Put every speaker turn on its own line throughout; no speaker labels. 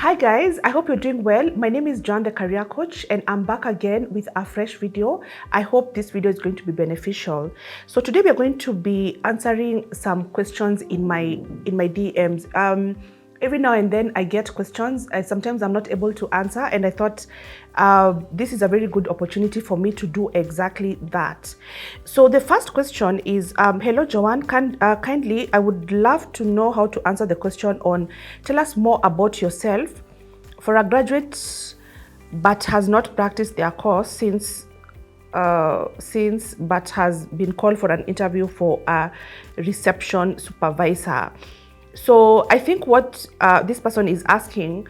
Hi guys, I hope you're doing well. My name is John, the career coach, and I'm back again with a fresh video. I hope this video is going to be beneficial. So today we are going to be answering some questions in my DMs. Every now and then I get questions and sometimes I'm not able to answer, and I thought this is a very good opportunity for me to do exactly that. So the first question is, hello Joanne, kindly, I would love to know how to answer the question on tell us more about yourself for a graduate but has not practiced their course since but has been called for an interview for a reception supervisor. So I think what this person is asking,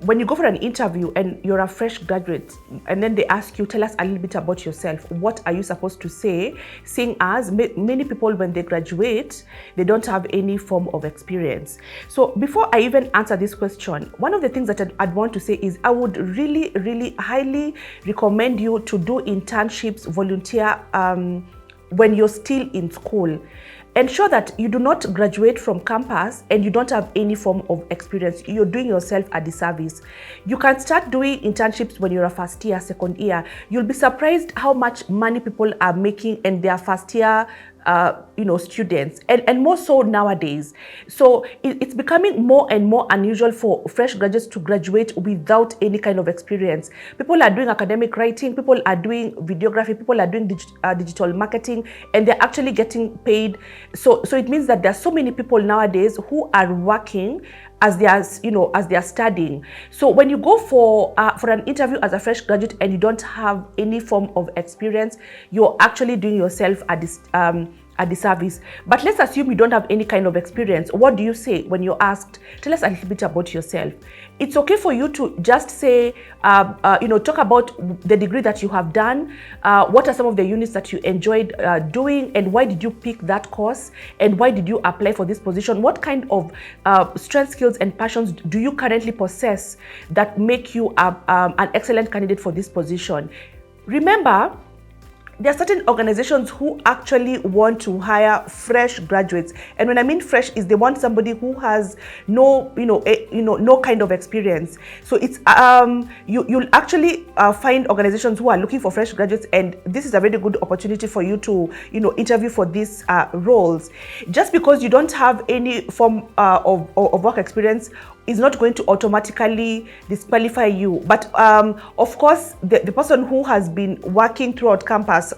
when you go for an interview and you're a fresh graduate and then they ask you, tell us a little bit about yourself, what are you supposed to say, seeing as many people when they graduate, they don't have any form of experience. So before I even answer this question, one of the things that I'd want to say is I would really highly recommend you to do internships, volunteer when you're still in school. Ensure that you do not graduate from campus and you don't have any form of experience. You're doing yourself a disservice. You can start doing internships when you're a first year, second year. You'll be surprised how much money people are making in their first year students, and more so nowadays. So it's becoming more and more unusual for fresh graduates to graduate without any kind of experience. People are doing academic writing, people are doing videography, people are doing digital marketing, and they're actually getting paid. So it means that there are so many people nowadays who are working as they are studying. So when you go for an interview as a fresh graduate and you don't have any form of experience, you're actually doing yourself a disservice. But let's assume you don't have any kind of experience. What do you say when you're asked, tell us a little bit about yourself? It's okay for you to just say, talk about the degree that you have done, what are some of the units that you enjoyed doing, and why did you pick that course, and why did you apply for this position? What kind of strengths, skills, and passions do you currently possess that make you an excellent candidate for this position? Remember, there are certain organizations who actually want to hire fresh graduates, and when I mean fresh is they want somebody who has no kind of experience. So it's you'll actually find organizations who are looking for fresh graduates, and this is a very good opportunity for you to interview for these roles. Just because you don't have any form of work experience is not going to automatically disqualify you. But of course, the person who has been working throughout campus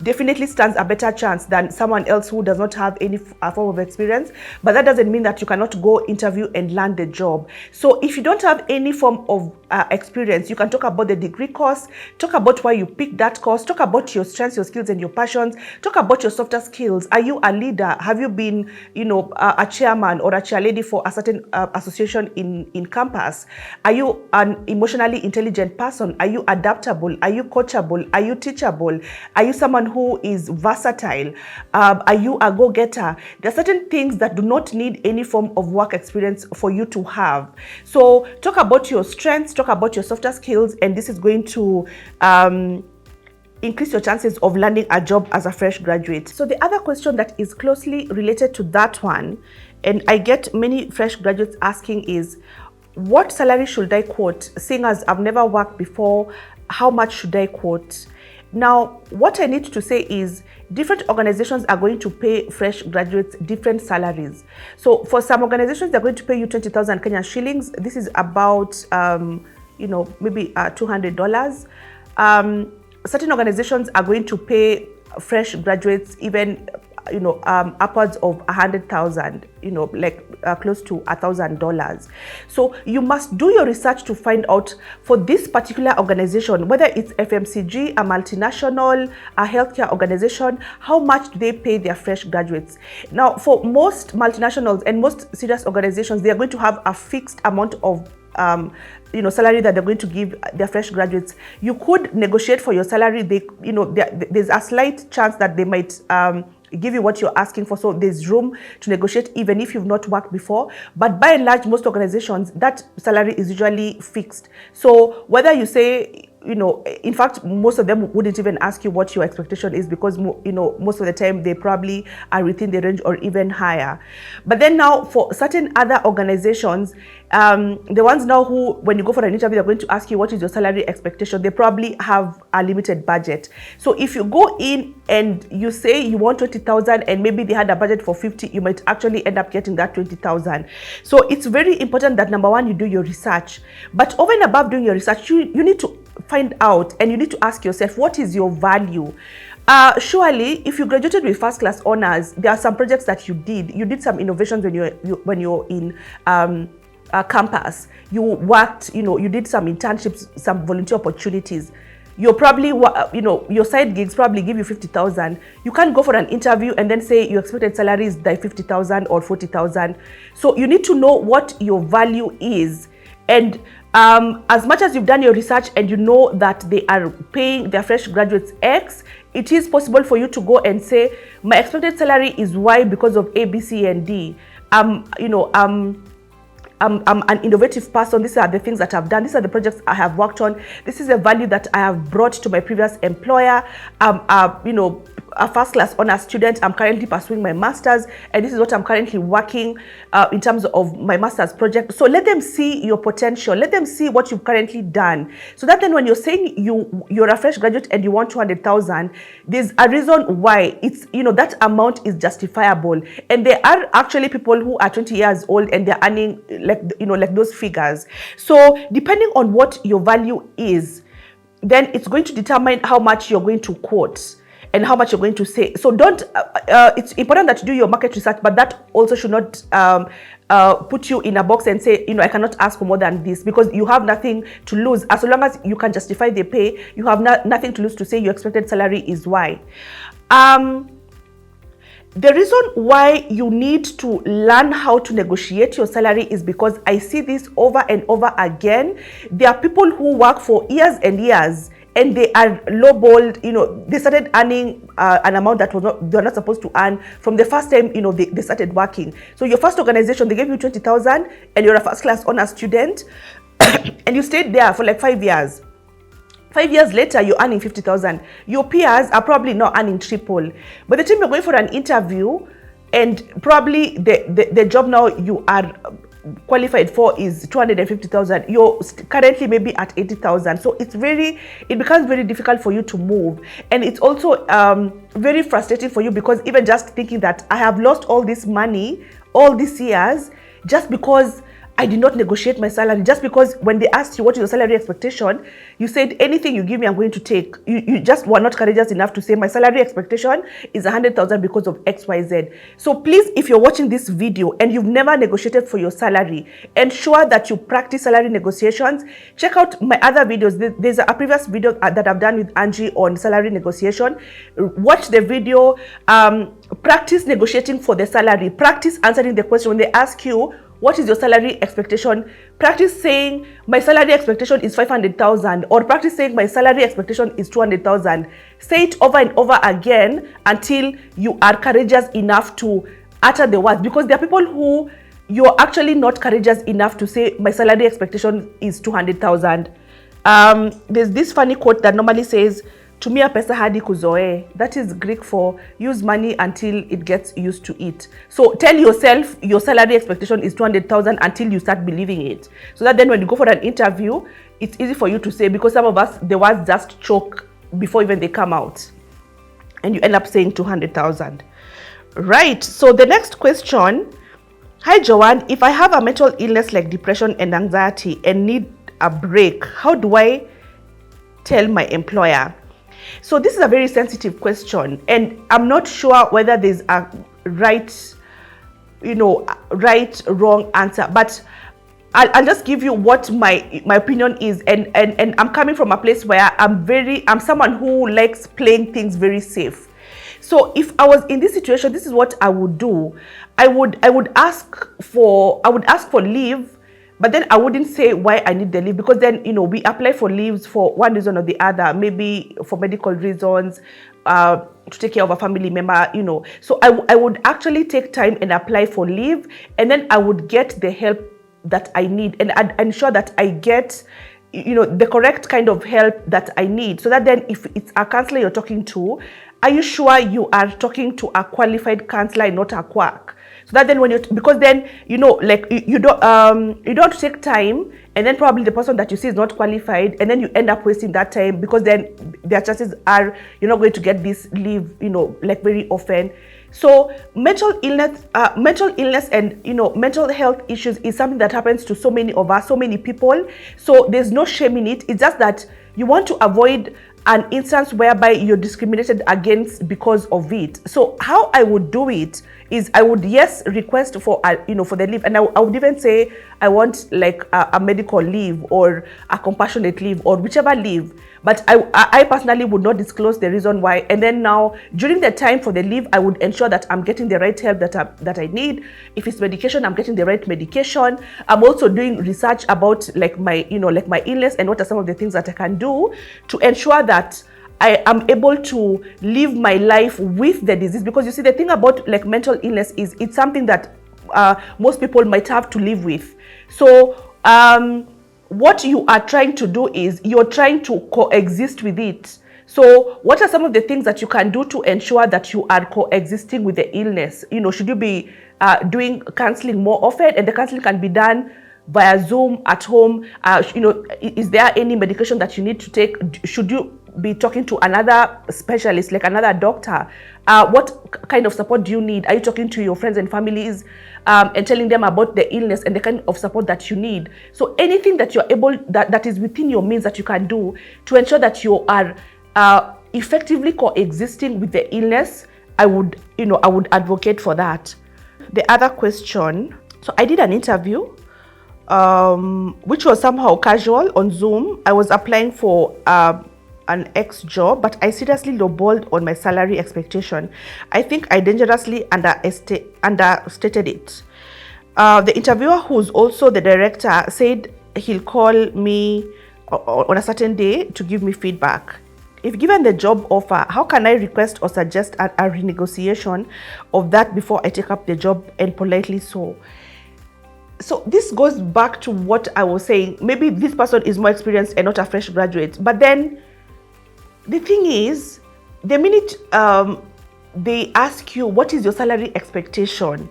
definitely stands a better chance than someone else who does not have any form of experience. But that doesn't mean that you cannot go interview and land the job. So if you don't have any form of experience, you can talk about the degree course, talk about why you picked that course, talk about your strengths, your skills, and your passions, talk about your softer skills. Are you a leader? Have you been a chairman or a chairlady for a certain association in campus? Are you an emotionally intelligent person? Are you adaptable? Are you coachable? Are you teachable? Are you someone who is versatile? Are you a go-getter? There are certain things that do not need any form of work experience for you to have. So talk about your strengths, talk about your softer skills, and this is going to increase your chances of landing a job as a fresh graduate. So the other question that is closely related to that one, and I get many fresh graduates asking, is what salary should I quote? Seeing as I've never worked before, how much should I quote? Now, what I need to say is different organizations are going to pay fresh graduates different salaries. So for some organizations, they're going to pay you 20,000 Kenyan shillings. This is about, maybe $200. Certain organizations are going to pay fresh graduates even upwards of 100,000, close to $1,000. So you must do your research to find out for this particular organization, whether it's FMCG, a multinational, a healthcare organization, how much do they pay their fresh graduates. Now, for most multinationals and most serious organizations, they are going to have a fixed amount of salary that they're going to give their fresh graduates. You could negotiate for your salary. There's a slight chance that they might give you what you're asking for, so there's room to negotiate even if you've not worked before. But by and large, most organizations, that salary is usually fixed. So whether you say in fact, most of them wouldn't even ask you what your expectation is, because most of the time they probably are within the range or even higher. But then now for certain other organizations, the ones now who, when you go for an interview, they're going to ask you what is your salary expectation. They probably have a limited budget. So if you go in and you say you want 20,000 and maybe they had a budget for 50, you might actually end up getting that 20,000. So it's very important that, number one, you do your research. But over and above doing your research, you need to find out and you need to ask yourself, what is your value? Surely, if you graduated with first class honors, there are some projects that you did some innovations when you're in campus. You worked, you did some internships, some volunteer opportunities. You're probably, your side gigs probably give you 50,000. You can't go for an interview and then say your expected salary is like 50,000 or 40,000. So you need to know what your value is. And as much as you've done your research and you know that they are paying their fresh graduates X, it is possible for you to go and say, my expected salary is Y because of A, B, C, and D. I'm an innovative person. These are the things that I've done. These are the projects I have worked on. This is the value that I have brought to my previous employer. A first class honors student. I'm currently pursuing my master's, and this is what I'm currently working in terms of my master's project. So let them see your potential. Let them see what you've currently done. So that then when you're saying you're a fresh graduate and you want 200,000, there's a reason why it's, that amount is justifiable. And there are actually people who are 20 years old and they're earning like those figures. So depending on what your value is, then it's going to determine how much you're going to quote and how much you're going to say. So don't, it's important that you do your market research, but that also should not put you in a box and say, I cannot ask for more than this, because you have nothing to lose. As long as you can justify the pay, you have nothing to lose to say your expected salary is Y. The reason why you need to learn how to negotiate your salary is because I see this over and over again. There are people who work for years and years, and they are lowballed. They started earning an amount that they're not supposed to earn from the first time, they started working. So your first organization, they gave you 20,000 and you're a first class honors student and you stayed there for like 5 years. 5 years later, you're earning 50,000. Your peers are probably not earning triple. By the time you're going for an interview, and probably the job now you are qualified for is 250,000, you're currently maybe at 80,000. So it becomes very difficult for you to move. And it's also very frustrating for you, because even just thinking that I have lost all this money all these years just because I did not negotiate my salary, just because when they asked you what is your salary expectation, you said anything you give me, I'm going to take. You just were not courageous enough to say my salary expectation is 100,000 because of XYZ. So please, if you're watching this video and you've never negotiated for your salary, ensure that you practice salary negotiations. Check out my other videos. There's a previous video that I've done with Angie on salary negotiation. Watch the video. Practice negotiating for the salary. Practice answering the question when they ask you, what is your salary expectation? Practice saying, my salary expectation is 500,000, or practice saying, my salary expectation is 200,000. Say it over and over again until you are courageous enough to utter the words, because there are people who you're actually not courageous enough to say, my salary expectation is 200,000. There's this funny quote that normally says, tumia pesa hadi kuzoe. That is Greek for use money until it gets used to it. So tell yourself your salary expectation is 200,000 until you start believing it. So that then when you go for an interview, it's easy for you to say, because some of us, the words just choke before even they come out. And you end up saying 200,000. Right. So the next question. Hi, Joanne. If I have a mental illness like depression and anxiety and need a break, how do I tell my employer? So this is a very sensitive question, and I'm not sure whether there's a right, wrong answer, but I'll just give you what my opinion is, and I'm coming from a place where I'm someone who likes playing things very safe. So if I was in this situation, this is what I would do. I would ask for leave. But then I wouldn't say why I need the leave, because then, we apply for leaves for one reason or the other, maybe for medical reasons, to take care of a family member, So I would actually take time and apply for leave, and then I would get the help that I need, and I'd ensure that I get the correct kind of help that I need, so that then if it's a counselor you're talking to, are you sure you are talking to a qualified counselor and not a quack? So that then because then like you don't have to take time, and then probably the person that you see is not qualified, and then you end up wasting that time, because then their chances are you're not going to get this leave like very often. So mental illness and mental health issues is something that happens to so many of us, so many people. So there's no shame in it. It's just that you want to avoid an instance whereby you're discriminated against because of it. So how I would do it is I would request for for the leave, and I would even say I want like a medical leave or a compassionate leave or whichever leave, but I personally would not disclose the reason why. And then now during the time for the leave, I would ensure that I'm getting the right help that I need. If it's medication, I'm getting the right medication. I'm also doing research about like my my illness and what are some of the things that I can do to ensure that I am able to live my life with the disease. Because you see, the thing about like mental illness is it's something that most people might have to live with. So what you are trying to do is you're trying to coexist with it. So what are some of the things that you can do to ensure that you are coexisting with the illness? Should you be doing counseling more often? And the counseling can be done via Zoom at home. Is there any medication that you need to take? Should you be talking to another specialist, like another doctor? What kind of support do you need? Are you talking to your friends and families and telling them about the illness and the kind of support that you need? So anything that you're able, that is within your means that you can do to ensure that you are effectively coexisting with the illness, I would advocate for that. The other question, so I did an interview which was somehow casual on Zoom. I was applying for an ex job, but I seriously lowballed on my salary expectation. I think I dangerously understated it. The interviewer, who's also the director, said he'll call me on a certain day to give me feedback. If given the job offer, how can I request or suggest a renegotiation of that before I take up the job, and politely so? So this goes back to what I was saying. Maybe this person is more experienced and not a fresh graduate. But then the thing is, the minute they ask you, what is your salary expectation?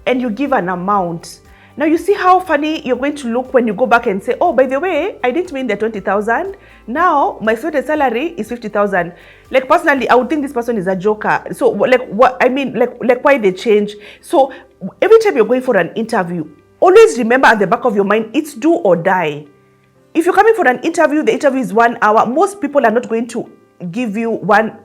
And you give an amount. Now you see how funny you're going to look when you go back and say, oh, by the way, I didn't mean the 20,000. Now my expected salary is 50,000. Like personally, I would think this person is a joker. So like what I mean, like why they change? So every time you're going for an interview, always remember at the back of your mind, it's do or die. If you're coming for an interview, the interview is 1 hour. Most people are not going to give you 1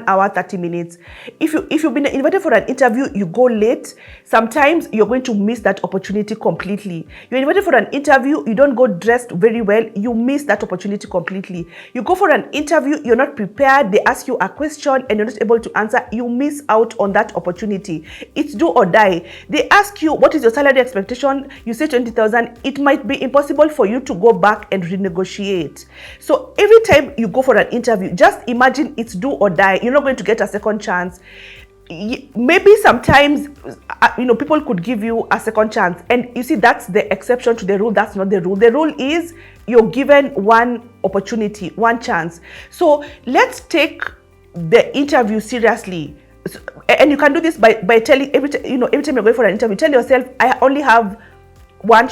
hour 30 minutes. If you've been invited for an interview, you go late, sometimes you're going to miss that opportunity completely. You're invited for an interview, you don't go dressed very well, you miss that opportunity completely. You go for an interview, you're not prepared, they ask you a question and you're not able to answer, you miss out on that opportunity. It's do or die. They ask you, what is your salary expectation? You say 20,000. It might be impossible for you to go back and renegotiate. So every time you go for an interview, just imagine it's do or die. You're not going to get a second chance. Maybe sometimes people could give you a second chance, and you see, that's the exception to the rule. That's not the rule. The rule is you're given one opportunity, one chance. So let's take the interview seriously. And you can do this by telling every time you're going for an interview, tell yourself, I only have one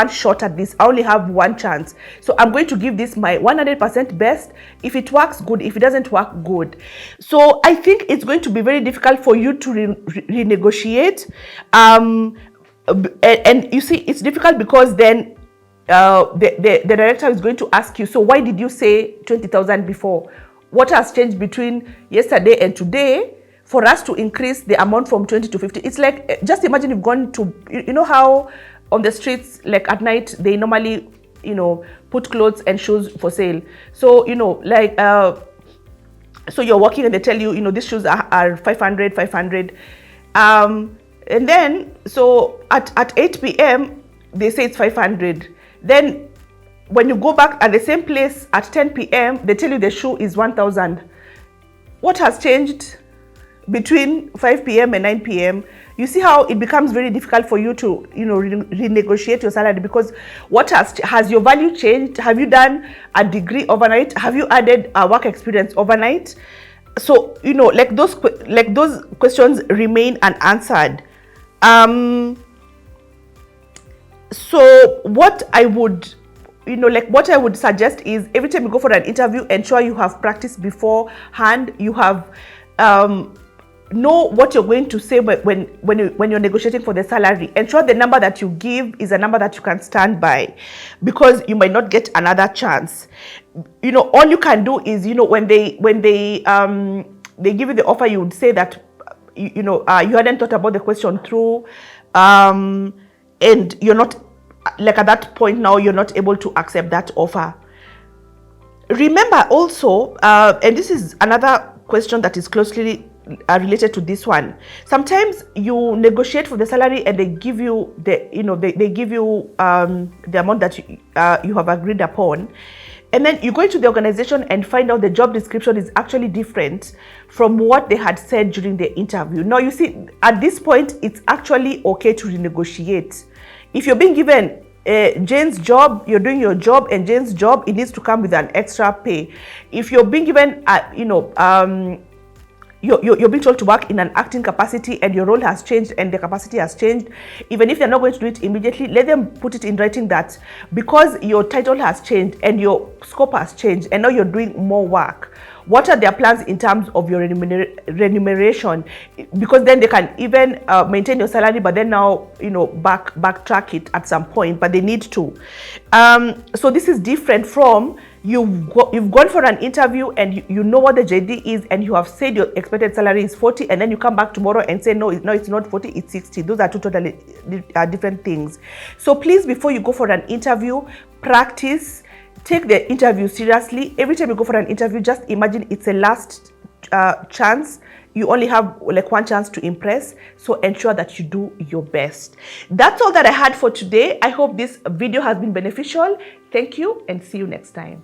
shot at this. I only have one chance. So I'm going to give this my 100% best. If it works, good. If it doesn't work, good. So I think it's going to be very difficult for you to renegotiate. And you see, it's difficult because then the director is going to ask you, so why did you say 20,000 before? What has changed between yesterday and today for us to increase the amount from 20 to 50? It's like, just imagine you've gone to, how on the streets, like at night, they normally, put clothes and shoes for sale. So, so you're walking and they tell you, these shoes are 500. And then, so at 8 p.m., they say it's 500. Then when you go back at the same place at 10 p.m., they tell you the shoe is 1,000. What has changed between 5 p.m. and 9 p.m.? you see how it becomes very difficult for you to, renegotiate your salary, because what has your value changed? Have you done a degree overnight? Have you added a work experience overnight? So, like those questions remain unanswered. So what I would suggest is, every time you go for an interview, ensure you have practiced beforehand. You have know what you're going to say when you're negotiating for the salary. Ensure the number that you give is a number that you can stand by, because you might not get another chance. All you can do is, when they give you the offer, you would say that you hadn't thought about the question through, and you're not, like, at that point now, you're not able to accept that offer. Remember also, and this is another question that is closely related to this one. Sometimes you negotiate for the salary and they give you the amount that you have agreed upon, and then you go into the organization and find out the job description is actually different from what they had said during the interview. Now, you see, at this point, it's actually okay to renegotiate. If you're being given Jane's job, you're doing your job, and Jane's job, it needs to come with an extra pay. If you're being given, you're being told to work in an acting capacity, and your role has changed and the capacity has changed, even if they're not going to do it immediately, let them put it in writing that because your title has changed and your scope has changed and now you're doing more work, what are their plans in terms of your remuneration? Because then they can even maintain your salary, but then now, backtrack it at some point, but they need to. So this is different from you've gone for an interview and you know what the JD is, and you have said your expected salary is 40, and then you come back tomorrow and say, no, it's not 40, it's 60. Those are two totally different things. So please, before you go for an interview, practice. Take the interview seriously. Every time you go for an interview, just imagine it's a last chance. You only have like one chance to impress. So ensure that you do your best. That's all that I had for today. I hope this video has been beneficial. Thank you and see you next time.